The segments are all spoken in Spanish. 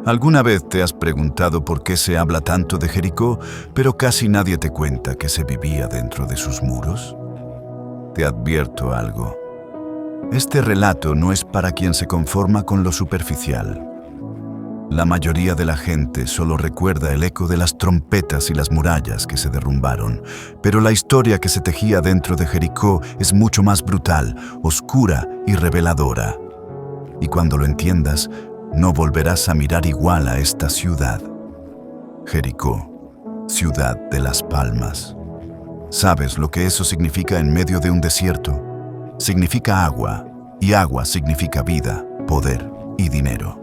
¿Alguna vez te has preguntado por qué se habla tanto de Jericó, pero casi nadie te cuenta que se vivía dentro de sus muros? Te advierto algo. Este relato no es para quien se conforma con lo superficial. La mayoría de la gente solo recuerda el eco de las trompetas y las murallas que se derrumbaron, pero la historia que se tejía dentro de Jericó es mucho más brutal, oscura y reveladora. Y cuando lo entiendas, no volverás a mirar igual a esta ciudad. Jericó, ciudad de las palmas. ¿Sabes lo que eso significa en medio de un desierto? Significa agua, y agua significa vida, poder y dinero.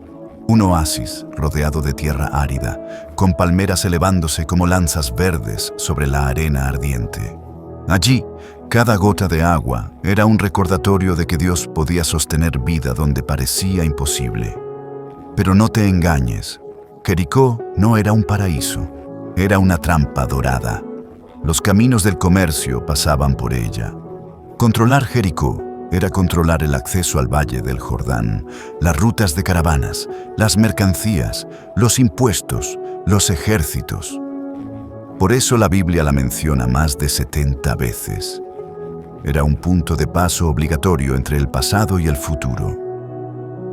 Un oasis rodeado de tierra árida, con palmeras elevándose como lanzas verdes sobre la arena ardiente. Allí, cada gota de agua era un recordatorio de que Dios podía sostener vida donde parecía imposible. Pero no te engañes, Jericó no era un paraíso, era una trampa dorada. Los caminos del comercio pasaban por ella. Controlar Jericó era controlar el acceso al valle del Jordán, las rutas de caravanas, las mercancías, los impuestos, los ejércitos. Por eso la Biblia la menciona más de 70 veces. Era un punto de paso obligatorio entre el pasado y el futuro.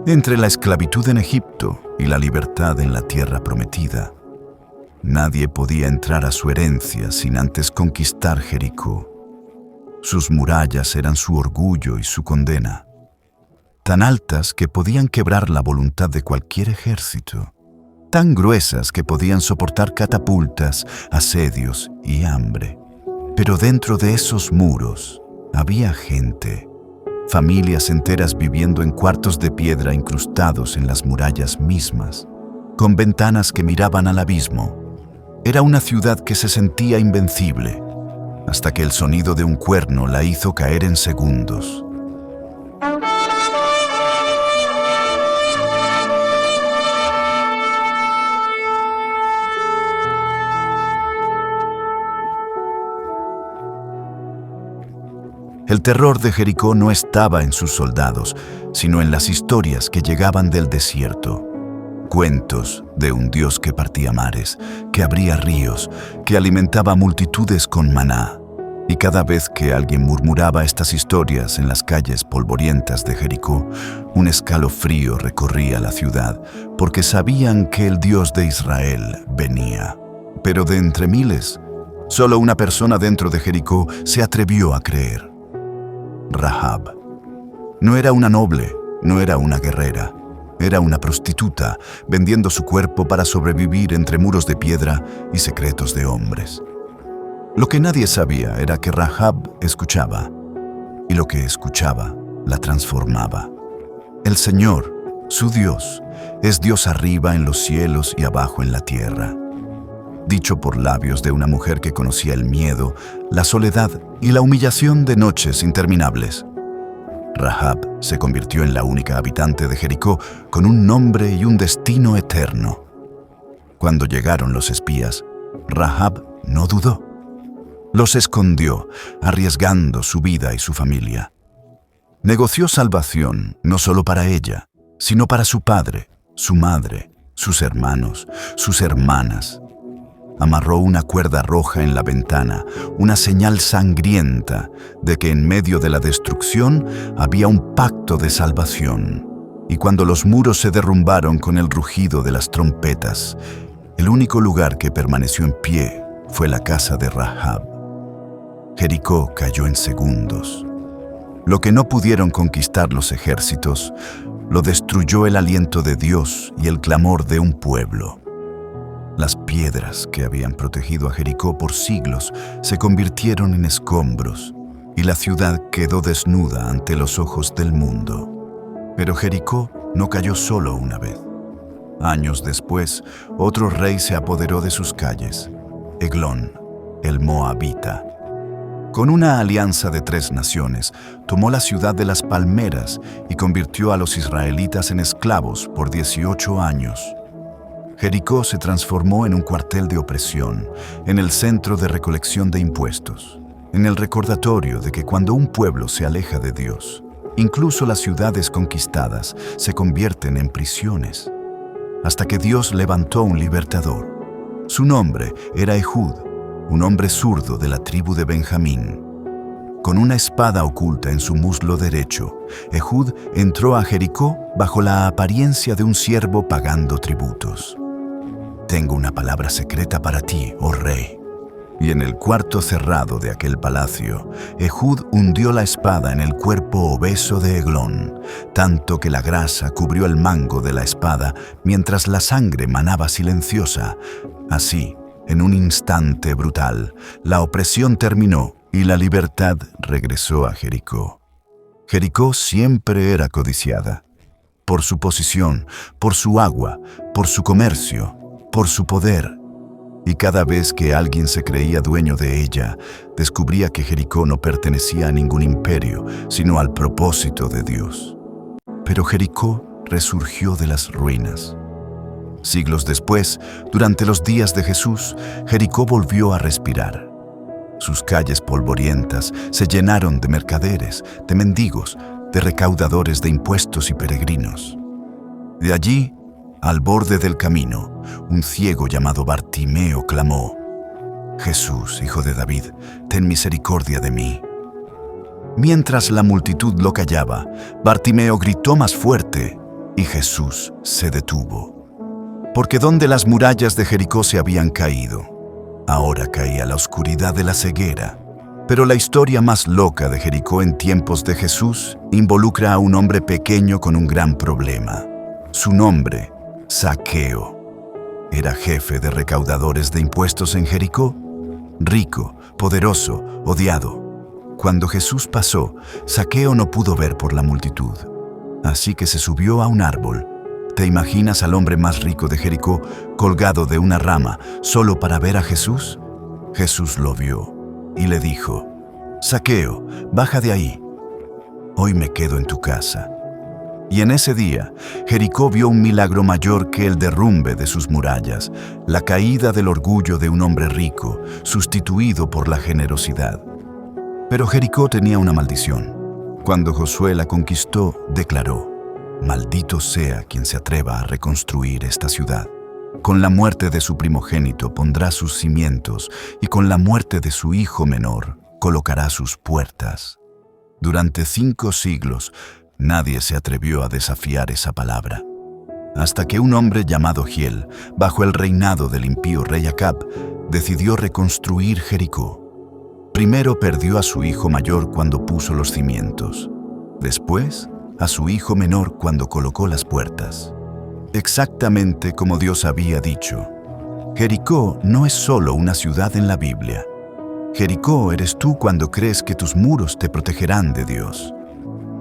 Entre la esclavitud en Egipto y la libertad en la tierra prometida. Nadie podía entrar a su herencia sin antes conquistar Jericó. Sus murallas eran su orgullo y su condena, tan altas que podían quebrar la voluntad de cualquier ejército, tan gruesas que podían soportar catapultas, asedios y hambre. Pero dentro de esos muros había gente, familias enteras viviendo en cuartos de piedra incrustados en las murallas mismas, con ventanas que miraban al abismo. Era una ciudad que se sentía invencible, hasta que el sonido de un cuerno la hizo caer en segundos. El terror de Jericó no estaba en sus soldados, sino en las historias que llegaban del desierto. Cuentos de un Dios que partía mares, que abría ríos, que alimentaba multitudes con maná. Y cada vez que alguien murmuraba estas historias en las calles polvorientas de Jericó, un escalofrío recorría la ciudad, porque sabían que el Dios de Israel venía. Pero de entre miles, solo una persona dentro de Jericó se atrevió a creer: Rahab. No era una noble, no era una guerrera. Era una prostituta, vendiendo su cuerpo para sobrevivir entre muros de piedra y secretos de hombres. Lo que nadie sabía era que Rahab escuchaba, y lo que escuchaba la transformaba. El Señor, su Dios, es Dios arriba en los cielos y abajo en la tierra. Dicho por labios de una mujer que conocía el miedo, la soledad y la humillación de noches interminables. Rahab se convirtió en la única habitante de Jericó con un nombre y un destino eterno. Cuando llegaron los espías, Rahab no dudó. Los escondió, arriesgando su vida y su familia. Negoció salvación no solo para ella, sino para su padre, su madre, sus hermanos, sus hermanas. Amarró una cuerda roja en la ventana, una señal sangrienta de que en medio de la destrucción había un pacto de salvación. Y cuando los muros se derrumbaron con el rugido de las trompetas, el único lugar que permaneció en pie fue la casa de Rahab. Jericó cayó en segundos. Lo que no pudieron conquistar los ejércitos, lo destruyó el aliento de Dios y el clamor de un pueblo. Las piedras que habían protegido a Jericó por siglos se convirtieron en escombros y la ciudad quedó desnuda ante los ojos del mundo. Pero Jericó no cayó solo una vez. Años después, otro rey se apoderó de sus calles, Eglón, el moabita. Con una alianza de 3 naciones, tomó la ciudad de las palmeras y convirtió a los israelitas en esclavos por 18 años. Jericó se transformó en un cuartel de opresión, en el centro de recolección de impuestos, en el recordatorio de que cuando un pueblo se aleja de Dios, incluso las ciudades conquistadas se convierten en prisiones. hasta que Dios levantó un libertador. Su nombre era Ehud, un hombre zurdo de la tribu de Benjamín. Con una espada oculta en su muslo derecho, Ehud entró a Jericó bajo la apariencia de un siervo pagando tributos. «Tengo una palabra secreta para ti, oh rey». Y en el cuarto cerrado de aquel palacio, Ehud hundió la espada en el cuerpo obeso de Eglón, tanto que la grasa cubrió el mango de la espada, mientras la sangre manaba silenciosa. Así, en un instante brutal, la opresión terminó y la libertad regresó a Jericó. Jericó siempre era codiciada, por su posición, por su agua, por su comercio, por su poder. Y cada vez que alguien se creía dueño de ella, descubría que Jericó no pertenecía a ningún imperio, sino al propósito de Dios. Pero Jericó resurgió de las ruinas. Siglos después, durante los días de Jesús, Jericó volvió a respirar. Sus calles polvorientas se llenaron de mercaderes, de mendigos, de recaudadores de impuestos y peregrinos. De allí, al borde del camino, un ciego llamado Bartimeo clamó: «Jesús, hijo de David, ten misericordia de mí». Mientras la multitud lo callaba, Bartimeo gritó más fuerte y Jesús se detuvo. Porque donde las murallas de Jericó se habían caído, ahora caía la oscuridad de la ceguera. Pero la historia más loca de Jericó en tiempos de Jesús involucra a un hombre pequeño con un gran problema. Su nombre, Zaqueo. Era jefe de recaudadores de impuestos en Jericó, rico, poderoso, odiado. Cuando Jesús pasó, Zaqueo no pudo ver por la multitud, así que se subió a un árbol. ¿Te imaginas al hombre más rico de Jericó colgado de una rama solo para ver a Jesús? Jesús lo vio y le dijo: «Zaqueo, baja de ahí. Hoy me quedo en tu casa». Y en ese día, Jericó vio un milagro mayor que el derrumbe de sus murallas, la caída del orgullo de un hombre rico, sustituido por la generosidad. Pero Jericó tenía una maldición. Cuando Josué la conquistó, declaró: «Maldito sea quien se atreva a reconstruir esta ciudad. Con la muerte de su primogénito pondrá sus cimientos, y con la muerte de su hijo menor colocará sus puertas». Durante 5 siglos, nadie se atrevió a desafiar esa palabra. Hasta que un hombre llamado Giel, bajo el reinado del impío rey Acab, decidió reconstruir Jericó. Primero perdió a su hijo mayor cuando puso los cimientos. Después, a su hijo menor cuando colocó las puertas. Exactamente como Dios había dicho. Jericó no es solo una ciudad en la Biblia. Jericó eres tú cuando crees que tus muros te protegerán de Dios.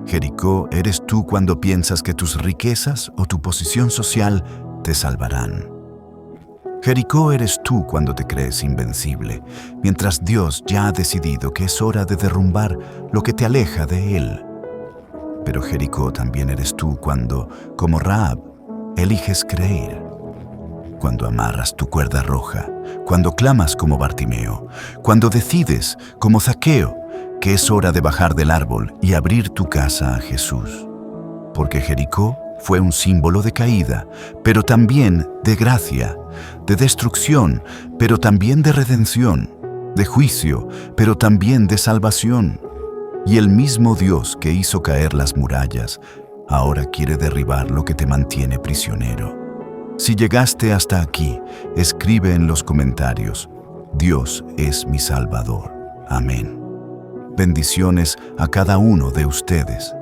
Jericó eres tú cuando piensas que tus riquezas o tu posición social te salvarán. Jericó eres tú cuando te crees invencible, mientras Dios ya ha decidido que es hora de derrumbar lo que te aleja de Él. Pero Jericó también eres tú cuando, como Rahab, eliges creer. Cuando amarras tu cuerda roja, cuando clamas como Bartimeo, cuando decides, como Zaqueo, que es hora de bajar del árbol y abrir tu casa a Jesús. Porque Jericó fue un símbolo de caída, pero también de gracia, de destrucción, pero también de redención, de juicio, pero también de salvación. Y el mismo Dios que hizo caer las murallas, ahora quiere derribar lo que te mantiene prisionero. Si llegaste hasta aquí, escribe en los comentarios: Dios es mi Salvador. Amén. Bendiciones a cada uno de ustedes.